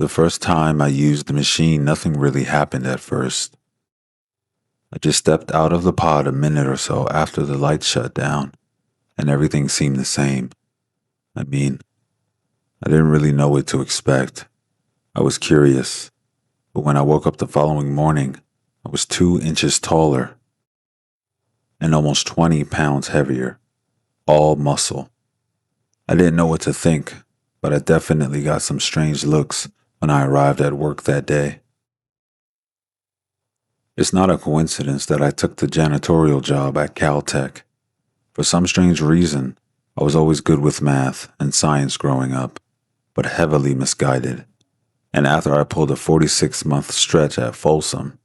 The first time I used the machine, nothing really happened at first. I just stepped out of the pod a minute or so after the lights shut down, and everything seemed the same. I mean, I didn't really know what to expect. I was curious, but when I woke up the following morning, I was 2 inches taller and almost 20 pounds heavier, all muscle. I didn't know what to think, but I definitely got some strange looks when I arrived at work that day. It's not a coincidence that I took the janitorial job at Caltech. For some strange reason, I was always good with math and science growing up, but heavily misguided. And after I pulled a 46-month stretch at Folsom,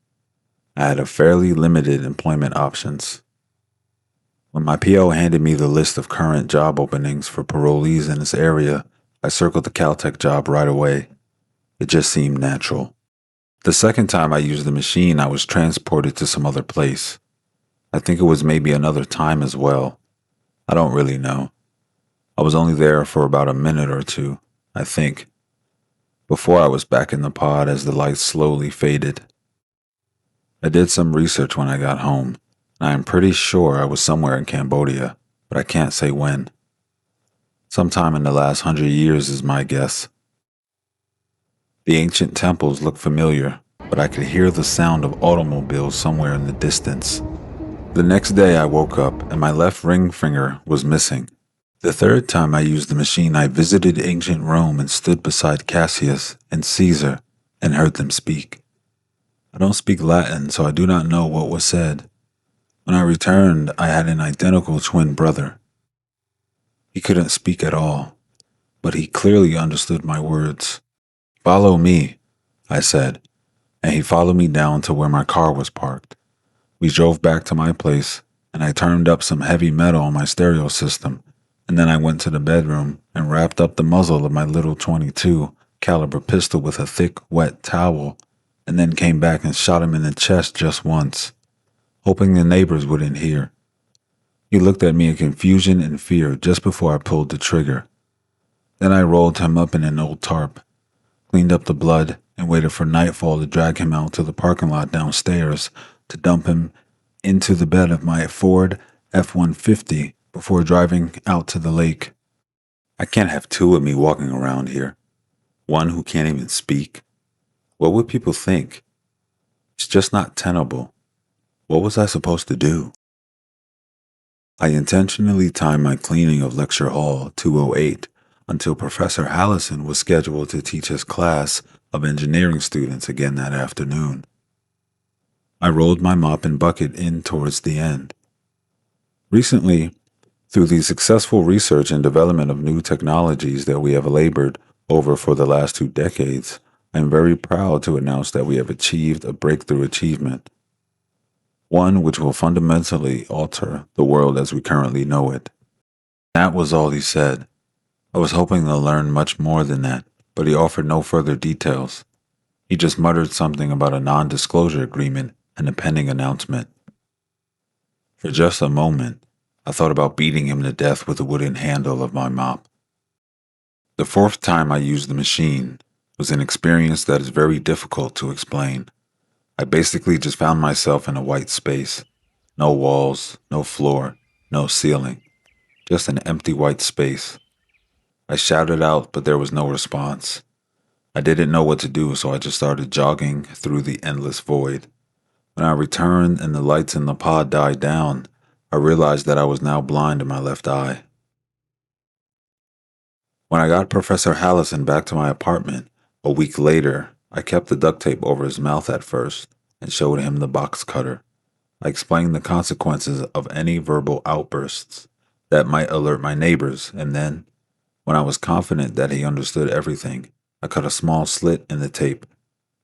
I had a fairly limited employment options. When my PO handed me the list of current job openings for parolees in this area, I circled the Caltech job right away. It just seemed natural. The second time I used the machine, I was transported to some other place. I think it was maybe another time as well. I don't really know. I was only there for about a minute or two, I think, before I was back in the pod as the lights slowly faded. I did some research when I got home, and I am pretty sure I was somewhere in Cambodia, but I can't say when. Sometime in the last 100 years is my guess. The ancient temples looked familiar, but I could hear the sound of automobiles somewhere in the distance. The next day I woke up and my left ring finger was missing. The third time I used the machine, I visited ancient Rome and stood beside Cassius and Caesar and heard them speak. I don't speak Latin, so I do not know what was said. When I returned, I had an identical twin brother. He couldn't speak at all, but he clearly understood my words. "Follow me," I said, and he followed me down to where my car was parked. We drove back to my place, and I turned up some heavy metal on my stereo system, and then I went to the bedroom and wrapped up the muzzle of my little .22 caliber pistol with a thick, wet towel, and then came back and shot him in the chest just once, hoping the neighbors wouldn't hear. He looked at me in confusion and fear just before I pulled the trigger. Then I rolled him up in an old tarp, cleaned up the blood, and waited for nightfall to drag him out to the parking lot downstairs to dump him into the bed of my Ford F-150 before driving out to the lake. I can't have two of me walking around here. One who can't even speak. What would people think? It's just not tenable. What was I supposed to do? I intentionally timed my cleaning of Lecture Hall 208 until Professor Hallison was scheduled to teach his class of engineering students again that afternoon. I rolled my mop and bucket in towards the end. Recently, through the successful research and development of new technologies that we have labored over for the last 2 decades, I am very proud to announce that we have achieved a breakthrough achievement. One which will fundamentally alter the world as we currently know it. That was all he said. I was hoping to learn much more than that, but he offered no further details. He just muttered something about a non-disclosure agreement and a pending announcement. For just a moment, I thought about beating him to death with the wooden handle of my mop. The fourth time I used the machine was an experience that is very difficult to explain. I basically just found myself in a white space. No walls, no floor, no ceiling. Just an empty white space. I shouted out, but there was no response. I didn't know what to do, so I just started jogging through the endless void. When I returned and the lights in the pod died down, I realized that I was now blind in my left eye. When I got Professor Hallison back to my apartment a week later, I kept the duct tape over his mouth at first and showed him the box cutter. I explained the consequences of any verbal outbursts that might alert my neighbors, and then, when I was confident that he understood everything, I cut a small slit in the tape,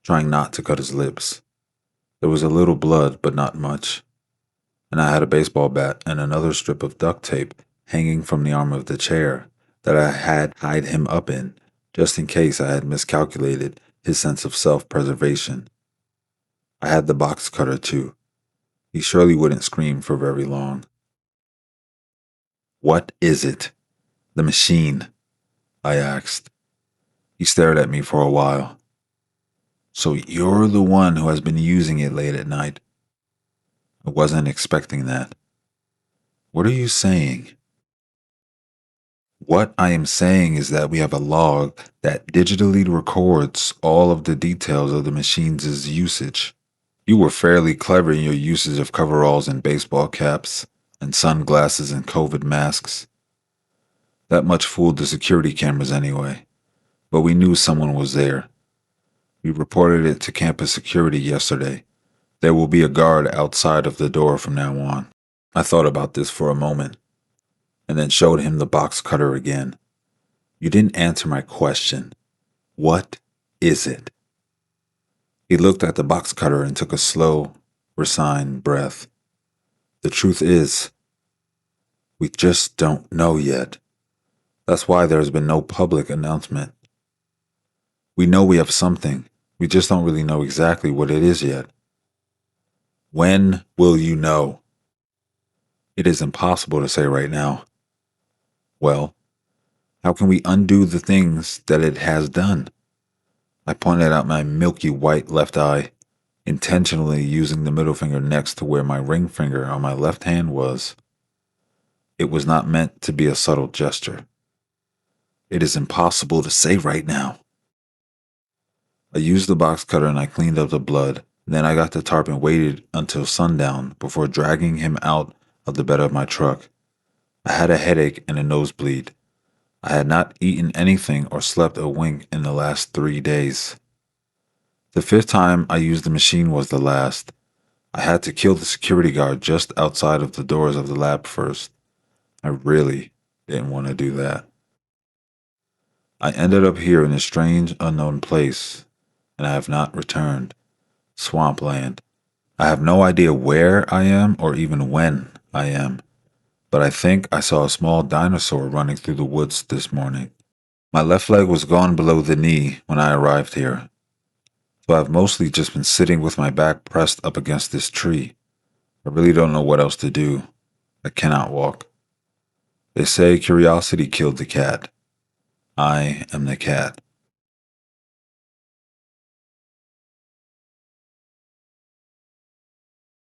trying not to cut his lips. There was a little blood, but not much, and I had a baseball bat and another strip of duct tape hanging from the arm of the chair that I had tied him up in, just in case I had miscalculated his sense of self-preservation. I had the box cutter too. He surely wouldn't scream for very long. "What is it?" "The machine," I asked. He stared at me for a while, So you're the one who has been using it late at night. I wasn't expecting that. What are you saying? What I am saying is that we have a log that digitally records all of the details of the machine's usage. You were fairly clever in your usage of coveralls and baseball caps, and sunglasses and COVID masks. That much fooled the security cameras anyway, but we knew someone was there. We reported it to campus security yesterday. There will be a guard outside of the door from now on. I thought about this for a moment, and then showed him the box cutter again. You didn't answer my question. What is it? He looked at the box cutter and took a slow, resigned breath. The truth is, we just don't know yet. That's why there has been no public announcement. We know we have something. We just don't really know exactly what it is yet. When will you know? It is impossible to say right now. Well, how can we undo the things that it has done? I pointed out my milky white left eye, intentionally using the middle finger next to where my ring finger on my left hand was. It was not meant to be a subtle gesture. It is impossible to say right now. I used the box cutter and I cleaned up the blood. Then I got the tarp and waited until sundown before dragging him out of the bed of my truck. I had a headache and a nosebleed. I had not eaten anything or slept a wink in the last 3 days. The 5th time I used the machine was the last. I had to kill the security guard just outside of the doors of the lab first. I really didn't want to do that. I ended up here in a strange, unknown place, and I have not returned. Swampland. I have no idea where I am or even when I am, but I think I saw a small dinosaur running through the woods this morning. My left leg was gone below the knee when I arrived here, so I've mostly just been sitting with my back pressed up against this tree. I really don't know what else to do. I cannot walk. They say curiosity killed the cat. I am the cat.